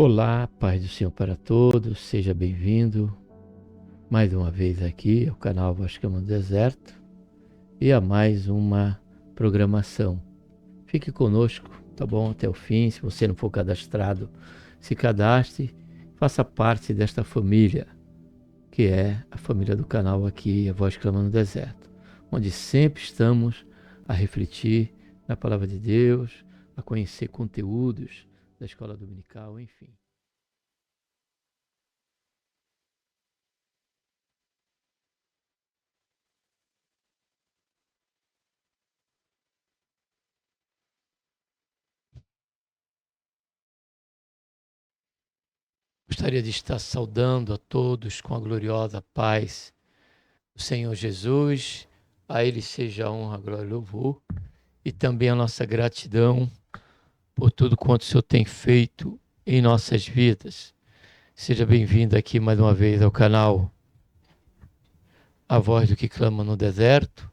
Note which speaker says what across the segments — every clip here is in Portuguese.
Speaker 1: Olá, paz do Senhor para todos, seja bem-vindo mais uma vez aqui ao canal Voz Clamando no Deserto e a mais uma programação. Fique conosco, tá bom? Até o fim. Se você não for cadastrado, se cadastre, faça parte desta família, que é a família do canal aqui, a Voz Clamando no Deserto, onde sempre estamos a refletir na Palavra de Deus, a conhecer conteúdos da Escola Dominical, enfim. Gostaria de estar saudando a todos com a gloriosa paz do Senhor Jesus. A Ele seja a honra, a glória e o louvor. E também a nossa gratidão por tudo quanto o Senhor tem feito em nossas vidas. Seja bem-vindo aqui mais uma vez ao canal A Voz do que Clama no Deserto.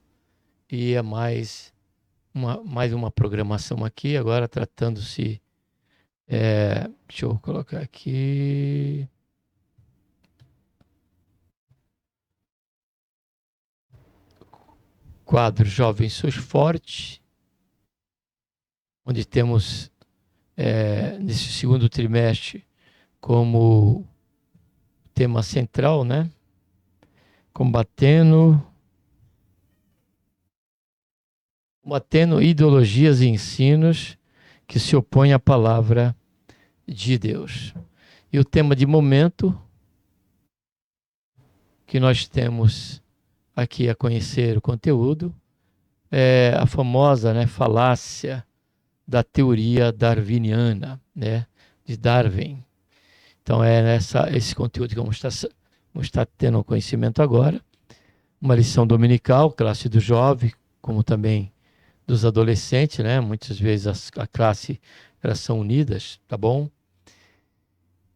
Speaker 1: E é mais uma programação aqui, agora tratando-se... deixa eu colocar aqui... Quadro Jovem Sois Forte, onde temos nesse segundo trimestre como tema central, né? Combatendo ideologias e ensinos que se opõem à palavra de Deus. E o tema de momento que nós temos aqui a conhecer o conteúdo é a famosa, né, falácia da teoria darwiniana, né, de Darwin. Então é esse conteúdo que vamos estar tendo conhecimento agora. Uma lição dominical, classe do jovem, como também dos adolescentes, né? Muitas vezes a classe, elas são unidas, tá bom?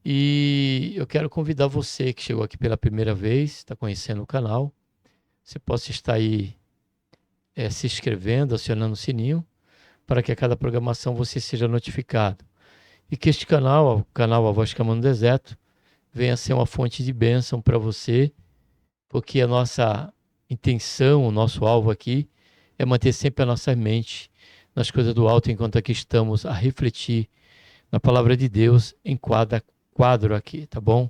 Speaker 1: E eu quero convidar você que chegou aqui pela primeira vez, está conhecendo o canal, você possa estar aí se inscrevendo, acionando o sininho, para que a cada programação você seja notificado. E que este canal, o canal A Voz Clamando no Deserto, venha ser uma fonte de bênção para você, porque a nossa intenção, o nosso alvo aqui, é manter sempre a nossa mente nas coisas do alto, enquanto aqui estamos a refletir na palavra de Deus em cada quadro aqui, tá bom?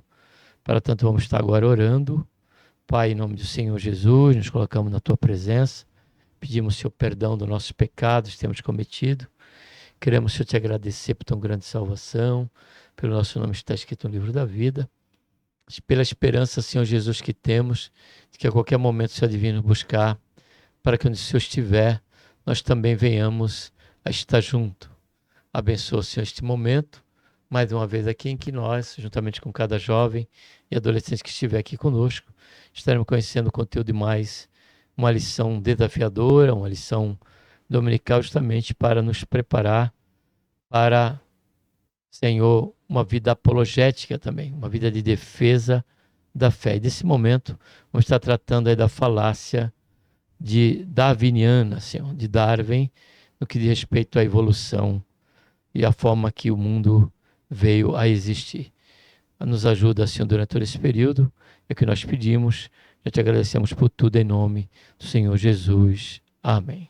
Speaker 1: Para tanto, vamos estar agora orando. Pai, em nome do Senhor Jesus, nos colocamos na Tua presença, pedimos, Senhor, perdão dos nossos pecados que temos cometido. Queremos, Senhor, te agradecer por tão grande salvação, pelo nosso nome estar escrito no livro da vida, pela esperança, Senhor Jesus, que temos, de que a qualquer momento o Senhor divino buscar, para que onde o Senhor estiver, nós também venhamos a estar junto. Abençoa, Senhor, este momento, mais uma vez aqui em que nós, juntamente com cada jovem e adolescente que estiver aqui conosco, estaremos conhecendo o conteúdo de mais uma lição desafiadora, uma lição dominical, justamente para nos preparar para, Senhor, uma vida apologética também, uma vida de defesa da fé. E desse momento, vamos estar tratando aí da falácia darwiniana, Senhor, de Darwin, no que diz respeito à evolução e à forma que o mundo veio a existir. Nos ajuda, Senhor, durante todo esse período, é o que nós pedimos, já te agradecemos por tudo em nome do Senhor Jesus. Amém.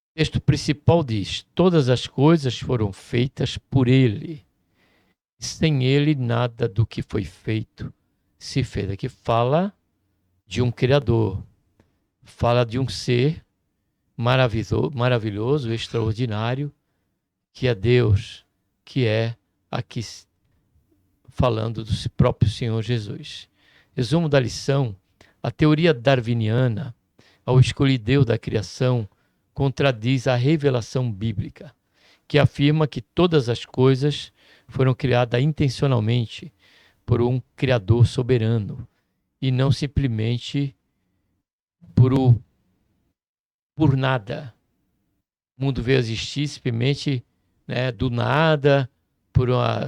Speaker 1: O texto principal diz: todas as coisas foram feitas por ele. Sem ele, nada do que foi feito se fez. Aqui fala de um Criador, fala de um ser maravilhoso, extraordinário, que é Deus, que é aqui falando do próprio Senhor Jesus. Resumo da lição: a teoria darwiniana, ao escolher Deus da criação, contradiz a revelação bíblica, que afirma que todas as coisas foram criadas intencionalmente por um Criador soberano e não simplesmente por nada. O mundo veio a existir simplesmente, né, do nada,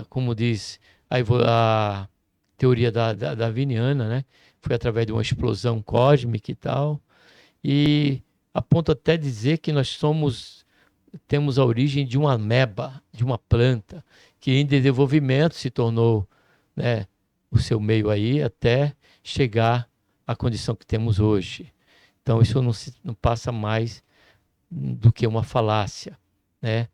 Speaker 1: como diz a teoria darwiniana, né? Foi através de uma explosão cósmica e tal. E a ponto até dizer que temos a origem de uma ameba, de uma planta, que em desenvolvimento se tornou, né, o seu meio aí até chegar à condição que temos hoje. Então isso não passa mais do que uma falácia, né?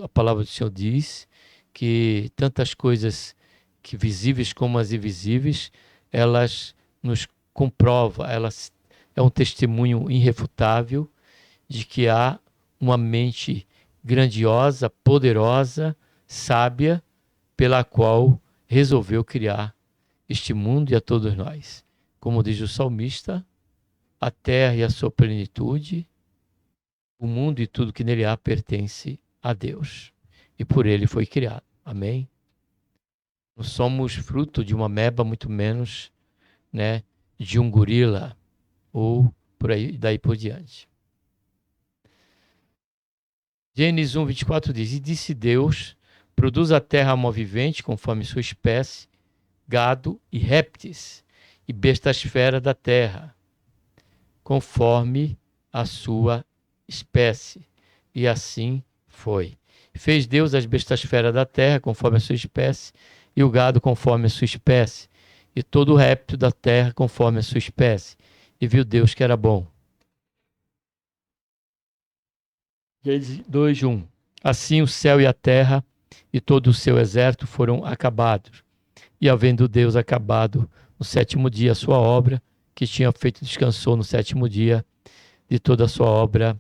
Speaker 1: A palavra do Senhor diz que tantas coisas que visíveis como as invisíveis, elas nos comprovam, elas é um testemunho irrefutável de que há uma mente grandiosa, poderosa, sábia, pela qual resolveu criar este mundo e a todos nós. Como diz o salmista, a terra e a sua plenitude, o mundo e tudo que nele há pertence a Deus. E por ele foi criado. Amém? Não somos fruto de uma ameba, muito menos, né, de um gorila ou por aí, daí por diante. Gênesis 1, 24 diz: E disse Deus, produz a terra alma vivente, conforme sua espécie, gado e répteis, e bestas feras da terra, conforme a sua espécie. E assim foi. Fez Deus as bestas feras da terra, conforme a sua espécie, e o gado conforme a sua espécie, e todo o réptil da terra conforme a sua espécie. E viu Deus que era bom. Gênesis 2, 1. Assim o céu e a terra e todo o seu exército foram acabados. E havendo Deus acabado no sétimo dia a sua obra, que tinha feito, descansou no sétimo dia de toda a sua obra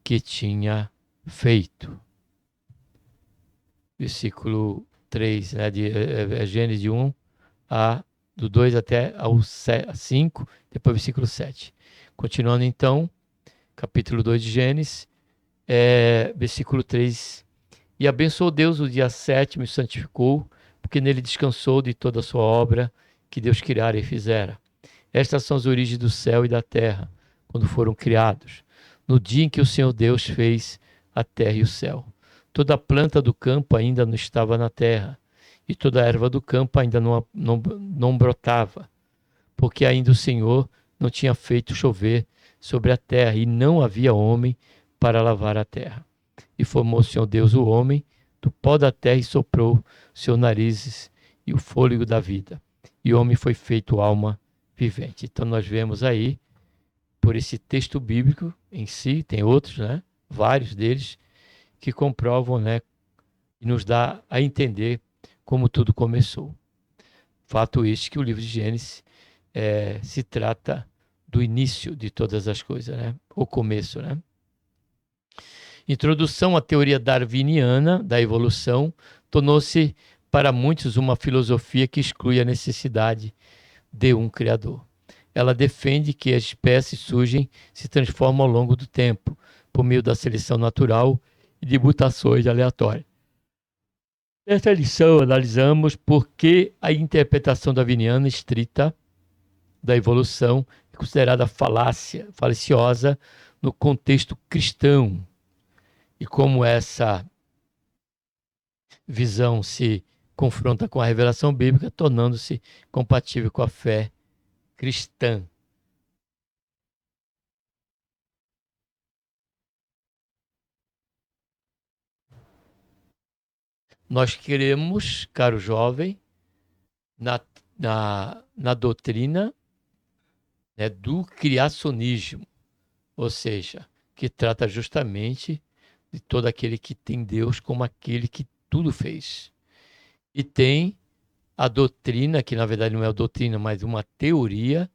Speaker 1: que tinha feito. Versículo 3, né, de Gênesis 1, do 2 até ao 5, depois versículo 7. Continuando então, capítulo 2 de Gênesis, versículo 3. E abençoou Deus o dia sétimo e santificou, porque nele descansou de toda a sua obra que Deus criara e fizera. Estas são as origens do céu e da terra, quando foram criados, no dia em que o Senhor Deus fez a terra e o céu. Toda a planta do campo ainda não estava na terra, e toda a erva do campo ainda não brotava, porque ainda o Senhor não tinha feito chover sobre a terra, e não havia homem para lavar a terra. E formou o Senhor Deus o homem do pó da terra e soprou seus narizes e o fôlego da vida. E o homem foi feito alma vivente. Então nós vemos aí, por esse texto bíblico em si, tem outros, né? Vários deles, que comprovam, né? E nos dá a entender como tudo começou. Fato este que o livro de Gênesis se trata do início de todas as coisas, né? O começo, né? Introdução à teoria darwiniana da evolução tornou-se para muitos uma filosofia que exclui a necessidade de um criador. Ela defende que as espécies surgem e se transformam ao longo do tempo, por meio da seleção natural e de mutações aleatórias. Nesta lição, analisamos por que a interpretação darwiniana estrita da evolução é considerada falaciosa no contexto cristão, e como essa visão se confronta com a revelação bíblica, tornando-se compatível com a fé cristã. Nós queremos, caro jovem, na doutrina, né, do criacionismo, ou seja, que trata justamente de todo aquele que tem Deus como aquele que tudo fez. E tem a doutrina, que na verdade não é a doutrina, mas uma teoria,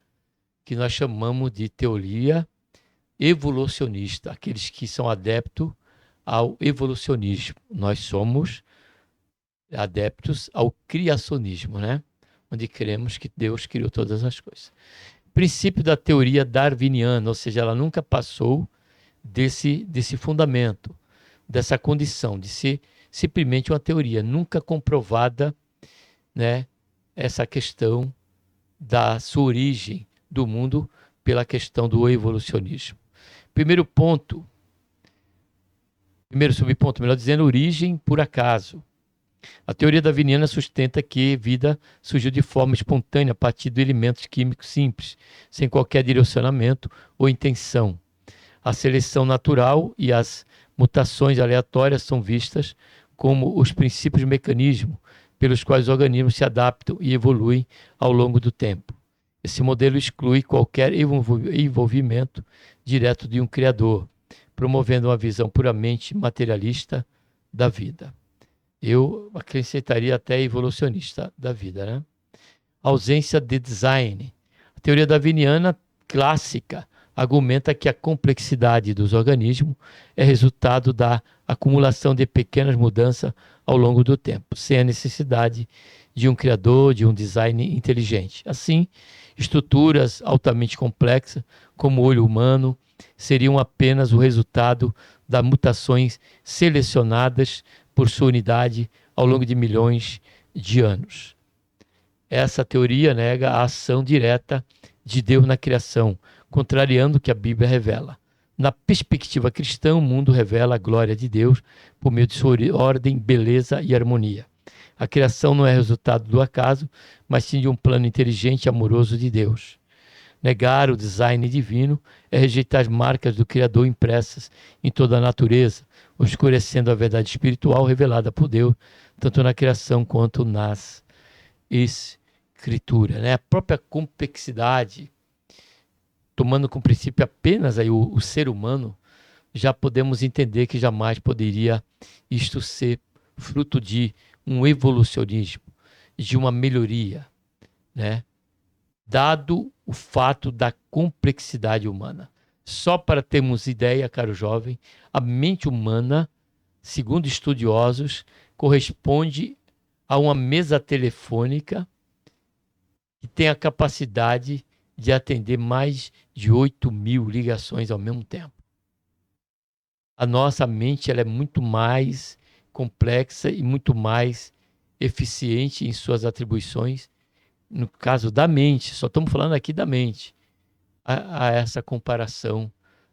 Speaker 1: que nós chamamos de teoria evolucionista, aqueles que são adeptos ao evolucionismo. Nós somos adeptos ao criacionismo, né? Onde cremos que Deus criou todas as coisas. Princípio da teoria darwiniana, ou seja, ela nunca passou desse fundamento, dessa condição de ser simplesmente uma teoria, nunca comprovada, né? Essa questão da sua origem do mundo pela questão do evolucionismo. Primeiro subponto, melhor dizendo, origem por acaso. A teoria darwiniana sustenta que vida surgiu de forma espontânea a partir de elementos químicos simples, sem qualquer direcionamento ou intenção. A seleção natural e as mutações aleatórias são vistas como os princípios e mecanismos pelos quais os organismos se adaptam e evoluem ao longo do tempo. Esse modelo exclui qualquer envolvimento direto de um criador, promovendo uma visão puramente materialista da vida. Eu acrescentaria até evolucionista da vida, né? Ausência de design. A teoria darwiniana clássica argumenta que a complexidade dos organismos é resultado da acumulação de pequenas mudanças ao longo do tempo, sem a necessidade de um criador, de um design inteligente. Assim, estruturas altamente complexas, como o olho humano, seriam apenas o resultado das mutações selecionadas por sua unidade ao longo de milhões de anos. Essa teoria nega a ação direta de Deus na criação, contrariando o que a Bíblia revela. Na perspectiva cristã, o mundo revela a glória de Deus por meio de sua ordem, beleza e harmonia. A criação não é resultado do acaso, mas sim de um plano inteligente e amoroso de Deus. Negar o design divino é rejeitar as marcas do Criador impressas em toda a natureza, oscurecendo a verdade espiritual revelada por Deus, tanto na criação quanto nas Escrituras. A própria complexidade, tomando como princípio apenas aí o ser humano, já podemos entender que jamais poderia isto ser fruto de um evolucionismo, de uma melhoria, né? Dado o fato da complexidade humana. Só para termos ideia, caro jovem, a mente humana, segundo estudiosos, corresponde a uma mesa telefônica que tem a capacidade de atender mais de 8.000 ligações ao mesmo tempo. A nossa mente ela é muito mais complexa e muito mais eficiente em suas atribuições. No caso da mente, só estamos falando aqui da mente, a essa comparação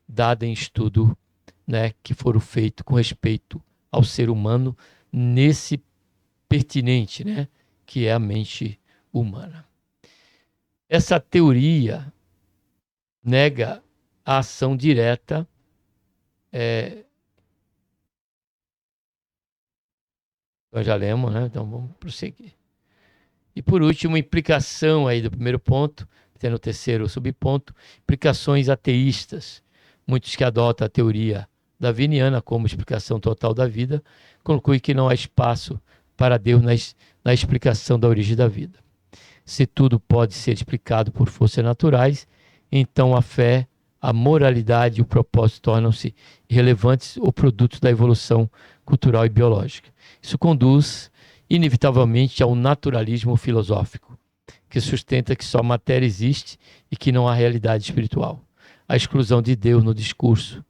Speaker 1: dada em estudo, né, que foram feitos com respeito ao ser humano nesse pertinente, né, que é a mente humana. Essa teoria nega a ação direta nós já lemos, né? Então vamos prosseguir. E por último, implicação aí do primeiro ponto, tendo o terceiro subponto, implicações ateístas. Muitos que adotam a teoria darwiniana como explicação total da vida, concluem que não há espaço para Deus na explicação da origem da vida. Se tudo pode ser explicado por forças naturais, então a fé, a moralidade e o propósito tornam-se irrelevantes ou produtos da evolução cultural e biológica. Isso conduz inevitavelmente ao naturalismo filosófico, que sustenta que só matéria existe e que não há realidade espiritual. A exclusão de Deus no discurso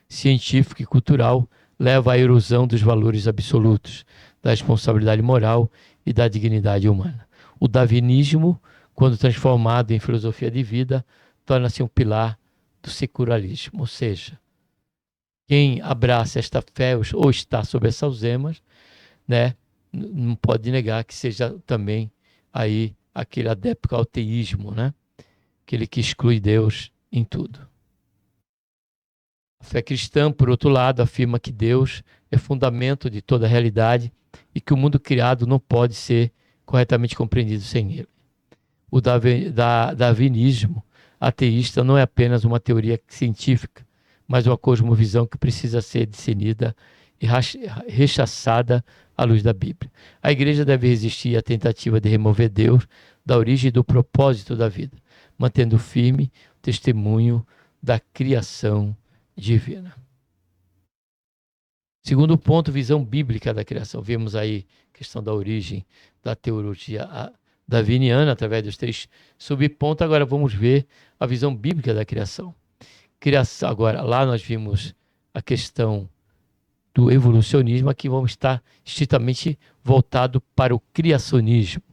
Speaker 1: científico e cultural leva à erosão dos valores absolutos, da responsabilidade moral e da dignidade humana. O darwinismo, quando transformado em filosofia de vida, torna-se um pilar do secularismo, ou seja, quem abraça esta fé ou está sob essas algemas, né, não pode negar que seja também aí aquele adepto ao teísmo, né? Aquele que exclui Deus em tudo. A fé cristã, por outro lado, afirma que Deus é fundamento de toda a realidade e que o mundo criado não pode ser corretamente compreendido sem ele. O darwinismo ateísta não é apenas uma teoria científica, mas uma cosmovisão que precisa ser discernida e rechaçada à luz da Bíblia. A igreja deve resistir à tentativa de remover Deus da origem e do propósito da vida, mantendo firme o testemunho da criação divina. Segundo ponto, visão bíblica da criação. Vemos aí a questão da origem da teologia darwiniana através dos 3 subpontos. Agora vamos ver a visão bíblica da criação. Agora, lá nós vimos a questão do evolucionismo, aqui vamos estar estritamente voltado para o criacionismo,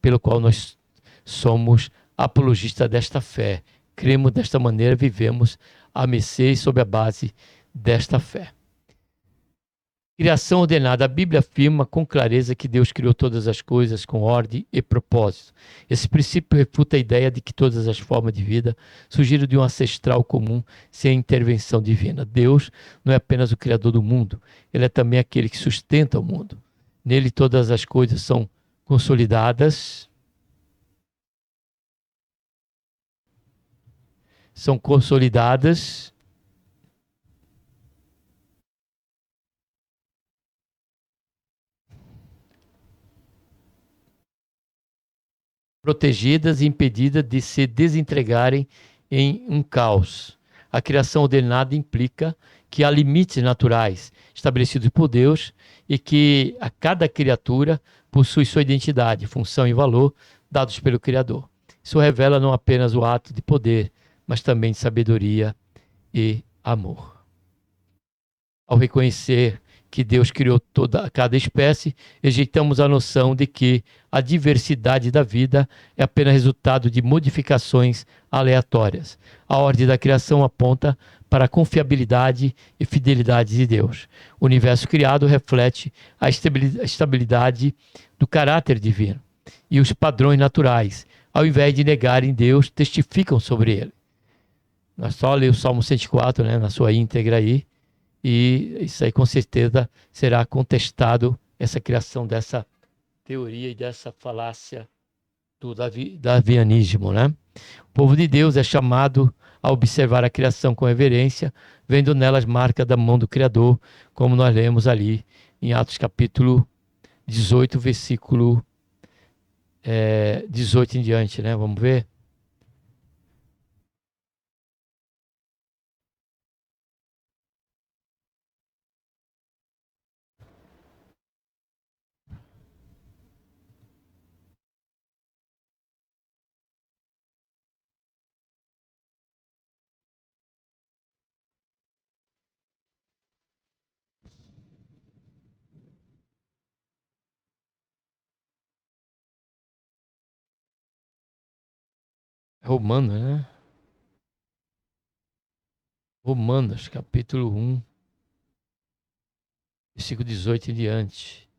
Speaker 1: pelo qual nós somos apologistas desta fé. Cremos desta maneira, vivemos a mercê e sob a base desta fé. Criação ordenada. A Bíblia afirma com clareza que Deus criou todas as coisas com ordem e propósito. Esse princípio refuta a ideia de que todas as formas de vida surgiram de um ancestral comum sem intervenção divina. Deus não é apenas o criador do mundo, ele é também aquele que sustenta o mundo. Nele todas as coisas são consolidadas, protegidas e impedidas de se desentregarem em um caos. A criação ordenada implica que há limites naturais estabelecidos por Deus e que a cada criatura possui sua identidade, função e valor dados pelo Criador. Isso revela não apenas o ato de poder, mas também de sabedoria e amor. Ao reconhecer que Deus criou cada espécie, rejeitamos a noção de que a diversidade da vida é apenas resultado de modificações aleatórias. A ordem da criação aponta para a confiabilidade e fidelidade de Deus. O universo criado reflete a estabilidade do caráter divino e os padrões naturais, ao invés de negarem Deus, testificam sobre ele. Nós só ler o Salmo 104, né, na sua íntegra aí, e isso aí com certeza será contestado, essa criação dessa teoria e dessa falácia do darwinismo, né? O povo de Deus é chamado a observar a criação com reverência, vendo nelas marca da mão do Criador, como nós lemos ali em Atos capítulo 18, versículo 18 em diante, né? Vamos ver? Romano, né? Romanos, capítulo 1, versículo 18 em diante.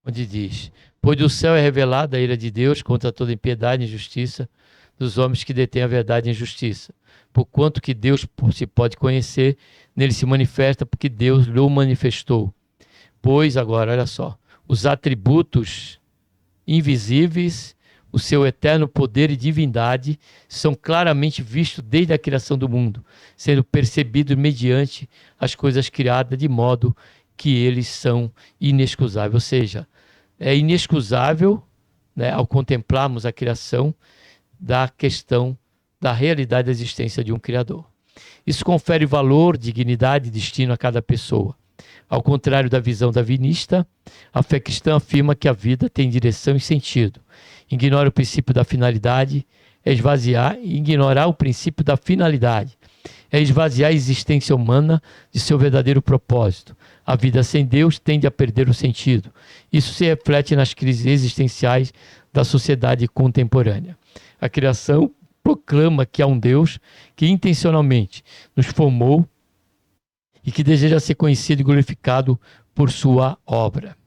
Speaker 1: Onde diz: pois do céu é revelada a ira de Deus contra toda impiedade e injustiça dos homens que detêm a verdade em justiça. Porquanto que Deus se pode conhecer, nele se manifesta, porque Deus lhe manifestou. Pois, agora, olha só, os atributos invisíveis, o seu eterno poder e divindade são claramente vistos desde a criação do mundo, sendo percebidos mediante as coisas criadas, de modo que eles são inexcusáveis. Ou seja, é inexcusável, né, ao contemplarmos a criação, da questão da realidade da existência de um Criador. Isso confere valor, dignidade e destino a cada pessoa. Ao contrário da visão darwinista, a fé cristã afirma que a vida tem direção e sentido. Ignorar o princípio da finalidade é ignorar o princípio da finalidade é esvaziar a existência humana de seu verdadeiro propósito. A vida sem Deus tende a perder o sentido. Isso se reflete nas crises existenciais da sociedade contemporânea. A criação proclama que há um Deus que intencionalmente nos formou e que deseja ser conhecido e glorificado por sua obra.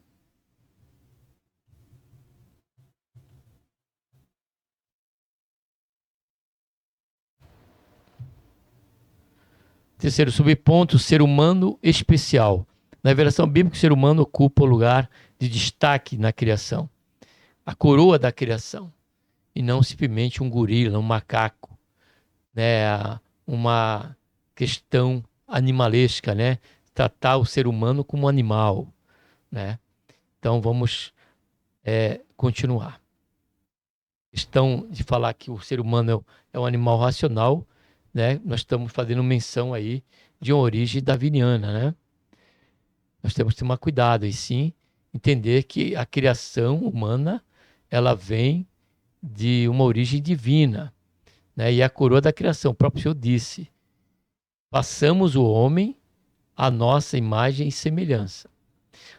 Speaker 1: Terceiro subponto, o ser humano especial. Na revelação bíblica, o ser humano ocupa o lugar de destaque na criação. A coroa da criação. E não simplesmente um gorila, um macaco. Né? Uma questão animalesca, né? Tratar o ser humano como um animal. Né? Então vamos continuar. A questão de falar que o ser humano é um animal racional, né? Nós estamos fazendo menção aí de uma origem darwiniana, né? Nós temos que tomar cuidado e sim entender que a criação humana ela vem de uma origem divina, né? E a coroa da criação, o próprio Senhor disse: passamos o homem à nossa imagem e semelhança.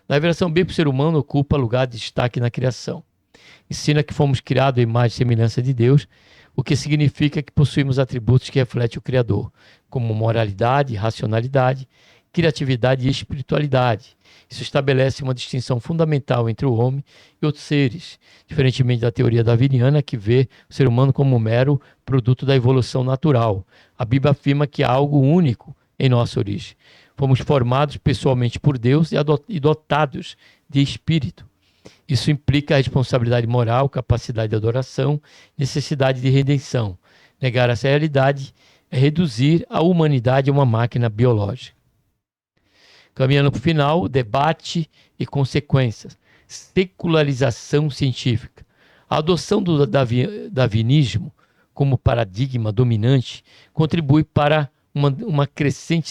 Speaker 1: Na revelação bíblica, o ser humano ocupa lugar de destaque na criação. Ensina que fomos criados à imagem e semelhança de Deus, o que significa que possuímos atributos que refletem o Criador, como moralidade, racionalidade, criatividade e espiritualidade. Isso estabelece uma distinção fundamental entre o homem e outros seres, diferentemente da teoria darwiniana, que vê o ser humano como um mero produto da evolução natural. A Bíblia afirma que há algo único em nossa origem. Fomos formados pessoalmente por Deus e dotados de espírito. Isso implica a responsabilidade moral, capacidade de adoração, necessidade de redenção. Negar essa realidade é reduzir a humanidade a uma máquina biológica. Caminhando para o final, debate e consequências. Secularização científica. A adoção do darwinismo como paradigma dominante contribui para uma crescente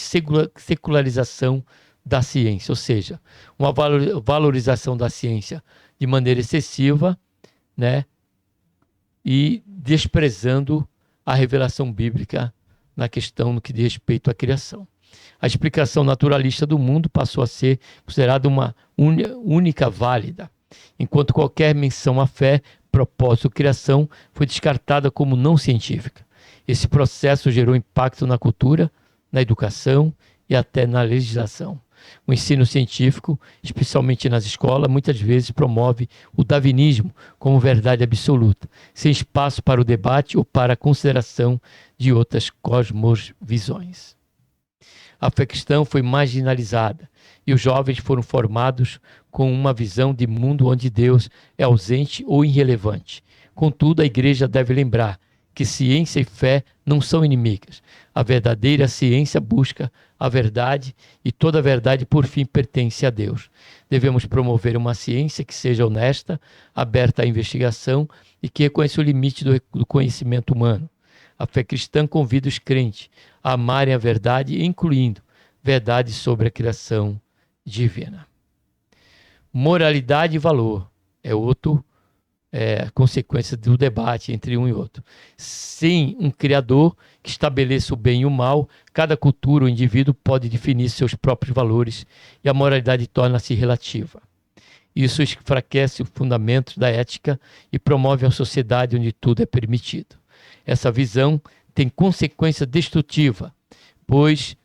Speaker 1: secularização da ciência, ou seja, uma valorização da ciência de maneira excessiva, né, e desprezando a revelação bíblica na questão no que diz respeito à criação. A explicação naturalista do mundo passou a ser considerada uma única válida, enquanto qualquer menção à fé, propósito ou criação foi descartada como não científica. Esse processo gerou impacto na cultura, na educação e até na legislação. O ensino científico, especialmente nas escolas, muitas vezes promove o darwinismo como verdade absoluta, sem espaço para o debate ou para a consideração de outras cosmovisões. A fé cristã foi marginalizada e os jovens foram formados com uma visão de mundo onde Deus é ausente ou irrelevante. Contudo, a igreja deve lembrar que ciência e fé não são inimigas. A verdadeira ciência busca a verdade e toda a verdade, por fim, pertence a Deus. Devemos promover uma ciência que seja honesta, aberta à investigação e que reconheça o limite do conhecimento humano. A fé cristã convida os crentes a amarem a verdade, incluindo verdade sobre a criação divina. Moralidade e valor é outro consequência do debate entre um e outro. Sem um criador que estabeleça o bem e o mal, cada cultura ou indivíduo pode definir seus próprios valores e a moralidade torna-se relativa. Isso enfraquece os fundamentos da ética e promove uma sociedade onde tudo é permitido. Essa visão tem consequência destrutiva, pois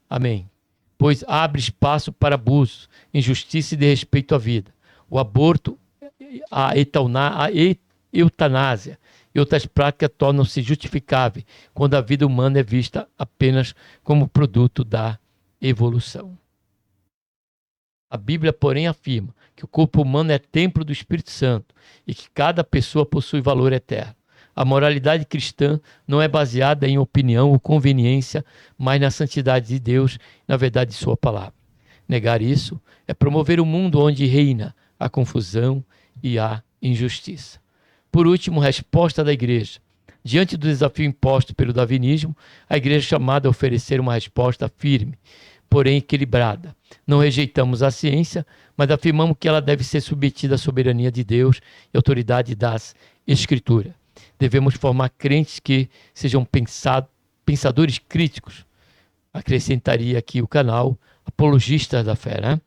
Speaker 1: abre espaço para abuso, injustiça e desrespeito à vida. O aborto, a eutanásia e outras práticas tornam-se justificáveis quando a vida humana é vista apenas como produto da evolução. A Bíblia, porém, afirma que o corpo humano é templo do Espírito Santo e que cada pessoa possui valor eterno. A moralidade cristã não é baseada em opinião ou conveniência, mas na santidade de Deus e na verdade de sua palavra. Negar isso é promover um mundo onde reina a confusão e a injustiça. Por último, resposta da igreja. Diante do desafio imposto pelo darwinismo, a igreja é chamada a oferecer uma resposta firme, porém equilibrada. Não rejeitamos a ciência, mas afirmamos que ela deve ser submetida à soberania de Deus e autoridade das Escrituras. Devemos formar crentes que sejam pensadores críticos. Acrescentaria aqui o canal apologistas da fé, né?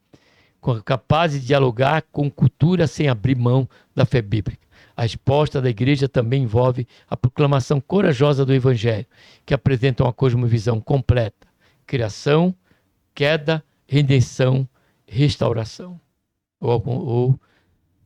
Speaker 1: Capazes de dialogar com cultura sem abrir mão da fé bíblica. A resposta da igreja também envolve a proclamação corajosa do Evangelho, que apresenta uma cosmovisão completa: criação, queda, redenção, restauração. Ou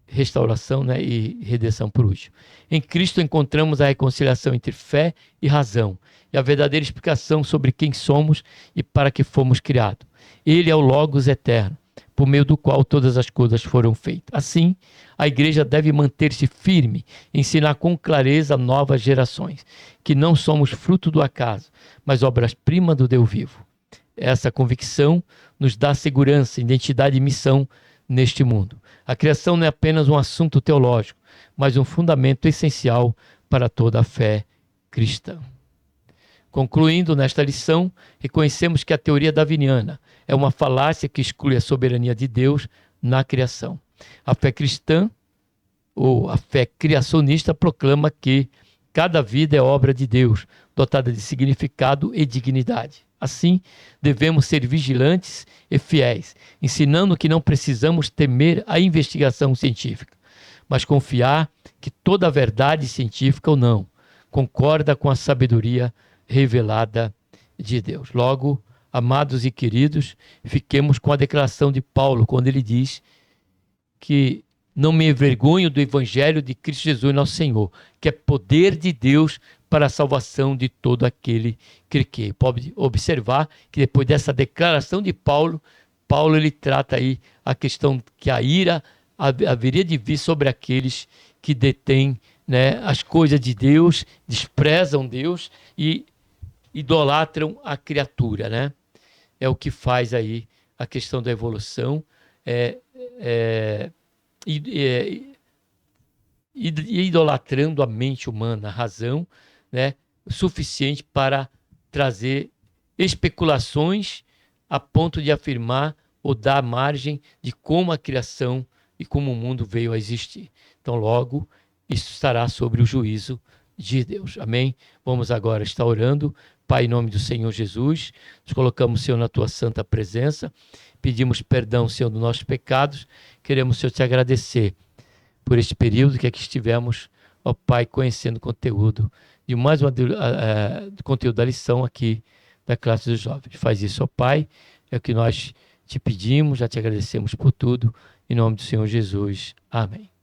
Speaker 1: restauração, né, e redenção por último. Em Cristo encontramos a reconciliação entre fé e razão, e a verdadeira explicação sobre quem somos e para que fomos criados. Ele é o Logos eterno, por meio do qual todas as coisas foram feitas. Assim, a igreja deve manter-se firme, ensinar com clareza a novas gerações, que não somos fruto do acaso, mas obras-primas do Deus vivo. Essa convicção nos dá segurança, identidade e missão neste mundo. A criação não é apenas um assunto teológico, mas um fundamento essencial para toda a fé cristã. Concluindo nesta lição, reconhecemos que a teoria darwiniana é uma falácia que exclui a soberania de Deus na criação. A fé cristã, ou a fé criacionista, proclama que cada vida é obra de Deus, dotada de significado e dignidade. Assim, devemos ser vigilantes e fiéis, ensinando que não precisamos temer a investigação científica, mas confiar que toda a verdade científica ou não concorda com a sabedoria revelada de Deus. Logo, amados e queridos, fiquemos com a declaração de Paulo, quando ele diz que não me envergonho do evangelho de Cristo Jesus, nosso Senhor, que é poder de Deus para a salvação de todo aquele que crê. Pode observar que depois dessa declaração de Paulo, ele trata aí a questão que a ira haveria de vir sobre aqueles que detêm, né, as coisas de Deus, desprezam Deus e idolatram a criatura, né? É o que faz aí a questão da evolução, idolatrando a mente humana, a razão, né, suficiente para trazer especulações a ponto de afirmar ou dar margem de como a criação e como o mundo veio a existir. Então, logo, isso estará sobre o juízo de Deus. Amém? Vamos agora estar orando. Pai, em nome do Senhor Jesus, nos colocamos, Senhor, na tua santa presença, pedimos perdão, Senhor, dos nossos pecados, queremos, Senhor, te agradecer por este período que aqui estivemos, ó Pai, conhecendo o conteúdo de mais uma conteúdo da lição aqui da classe dos jovens. Faz isso, ó Pai, é o que nós te pedimos, já te agradecemos por tudo, em nome do Senhor Jesus. Amém.